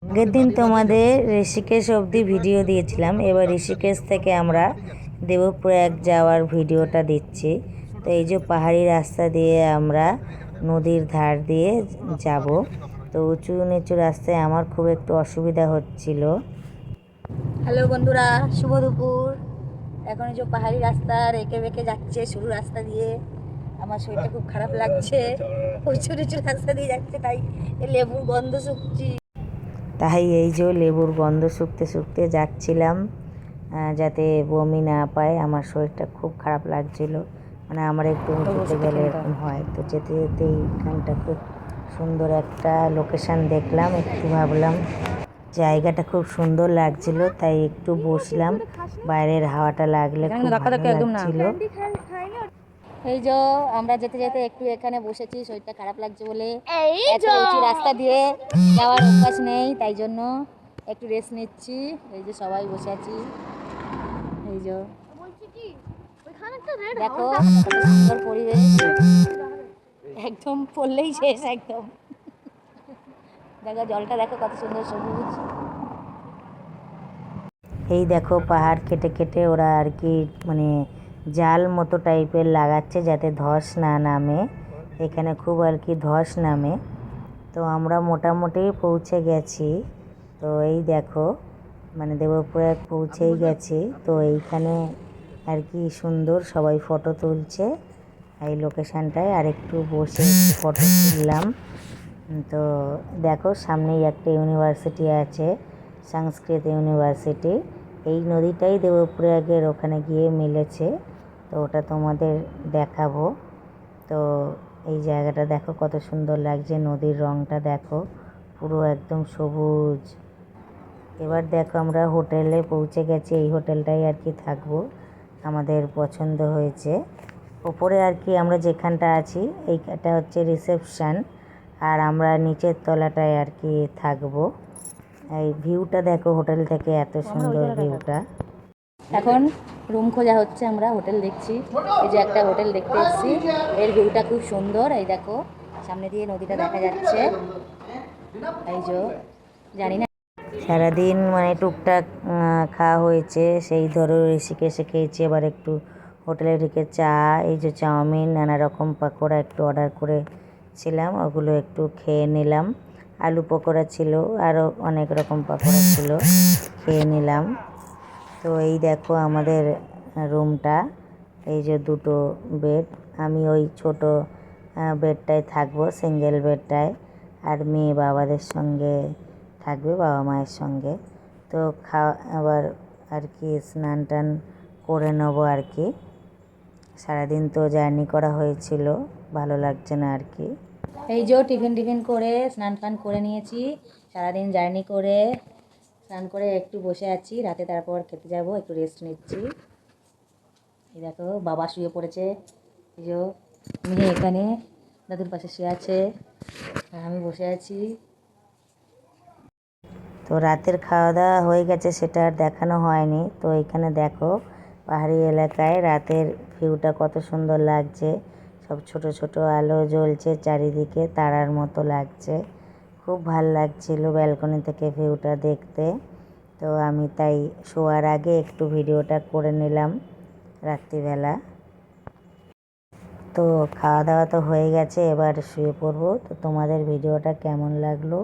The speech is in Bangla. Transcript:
আগের দিন তোমাদের ঋষিকেশ অবধি ভিডিও দিয়েছিলাম, এবার ঋষিকেশ থেকে আমরা দেবপ্রয়াগ যাওয়ার ভিডিওটা দিচ্ছি। তো এই যে পাহাড়ি রাস্তা দিয়ে আমরা নদীর ধার দিয়ে যাব। তো উঁচু নিচু রাস্তায় আমার খুব একটু অসুবিধা হচ্ছিল। হ্যালো বন্ধুরা, শুভ দুপুর। এখন এই যে পাহাড়ি রাস্তা রেখে বেঁকে যাচ্ছে সরু রাস্তা দিয়ে, আমার শরীরটা খুব খারাপ লাগছে। উঁচু নিচু রাস্তা দিয়ে যাচ্ছে, তাই লেবুর গন্ধ শুকছি। তাই এই যে লেবুর গন্ধ শুকতে শুকতে যাচ্ছিলাম, যাতে বমি না পায়। আমার শরীরটা খুব খারাপ লাগছিল, মানে আমার একটু উঁচুতে গেলে এরকম হয়। তো যেতে যেতে এইখানটা খুব সুন্দর একটা লোকেশান দেখলাম, একটু ভাবলাম জায়গাটা খুব সুন্দর লাগছিল, তাই একটু বসলাম। বাইরের হাওয়াটা লাগলে খুব ভালো লাগছিল। এই যে আমরা যেতে যেতে একটু এখানে বসেছি, শরীরটা খারাপ লাগছে বলে। এত উঁচু রাস্তা দিয়ে যাওয়ার অভ্যাস নেই, তাই জন্য একটু রেস্ট নিচ্ছি। এই যে সবাই বসে আছি, এই যে দেখো কত সুন্দর পরিবেশ, একদম পড়লেই শেষ একদম। দেখো জলটা দেখো কত সুন্দর সবুজ। এই দেখো পাহাড় কেটে কেটে ওরা আর কি মানে জাল মতো টাইপের লাগাচ্ছে, যাতে ধস না নামে। এখানে খুব আর কি ধস নামে। তো আমরা মোটামুটি পৌঁছে গেছি। তো এই দেখো মানে দেবপ্রয়াগ পৌঁছেই গেছি। তো এইখানে আর কি সুন্দর সবাই ফটো তুলছে এই লোকেশানটায়। আর একটু বসে ফটো তুললাম। তো দেখো সামনেই একটা ইউনিভার্সিটি আছে, সংস্কৃত ইউনিভার্সিটি। এই নদীটাই দেবপ্রয়াগের ওখানে গিয়ে মিলেছে, তো ওটা তোমাদের দেখাবো। তো এই জায়গাটা দেখো কত সুন্দর লাগছে, নদীর রঙটা দেখো পুরো একদম সবুজ। এবার দেখো আমরা হোটেলে পৌঁছে গেছি, এই হোটেলটাই আর কি থাকবো, আমাদের পছন্দ হয়েছে। ওপরে আর কি আমরা যেখানটা আছি এইটা হচ্ছে রিসেপশান, আর আমরা নিচের তলাটায় আর কি থাকবো। এই ভিউটা দেখো হোটেল থেকে, এত সুন্দর ভিউটা। এখন রুম খোঁজা হচ্ছে, আমরা হোটেল দেখছি। এই যে একটা হোটেল দেখতে এসেছি, এর ভিউটা খুব সুন্দর। এই দেখো সামনে দিয়ে নদীটা দেখা যাচ্ছে। এই যে জানি না, সারাদিন মানে টুকটাক খাওয়া হয়েছে, সেই ধরো ঋষিকেশে খেয়েছি। এবার একটু হোটেলে ঢুকে চা, এই যে চাউমিন, নানা রকম পকোড়া একটু অর্ডার করেছিলাম, ওগুলো একটু খেয়ে নিলাম। আলু পকোড়া ছিল, আরও অনেক রকম পকোড়া ছিল, খেয়ে নিলাম। তো এই দেখো আমাদের রুমটা, এই যে দুটো বেড। আমি ওই ছোট বেডটায় থাকবো, সিঙ্গেল বেডটায়। আর মেয়ে বাবাদের সঙ্গে থাকবে, বাবা মায়ের সঙ্গে। তো আবার আর কি স্নান টান করে নেবো আর কি। সারাদিন তো জার্নি করা হয়েছিল, ভালো লাগছে না আর কি। এই যে টিফিন করে স্নান টান করে নিয়েছি, সারাদিন জার্নি করে স্নান করে একটু বসে আছি। রাতে তারপর খেতে যাব, একটু রেস্ট নিচ্ছি। এই দেখো বাবা শুয়ে পড়েছে, এই যে মেয়ে এখানে দাদুর পাশে শুয়ে আছে, আর আমি বসে আছি। তো রাতের খাওয়া দাওয়া হয়ে গেছে, সেটা আর দেখানো হয়নি। তো এখানে দেখো পাহাড়ি এলাকায় রাতের ভিউটা কত সুন্দর লাগছে, সব ছোট ছোট আলো জ্বলছে চারিদিকে, তারার মতো লাগছে। খুব ভাল লাগছিল ব্যালকনি থেকে ভিউটা দেখতে। তো আমি তাই শোয়ার আগে একটু ভিডিওটা করে নিলাম রাত্রিবেলা। তো খাওয়া দাওয়া তো হয়ে গেছে, এবার শুয়ে পড়বো। তো তোমাদের ভিডিওটা কেমন লাগলো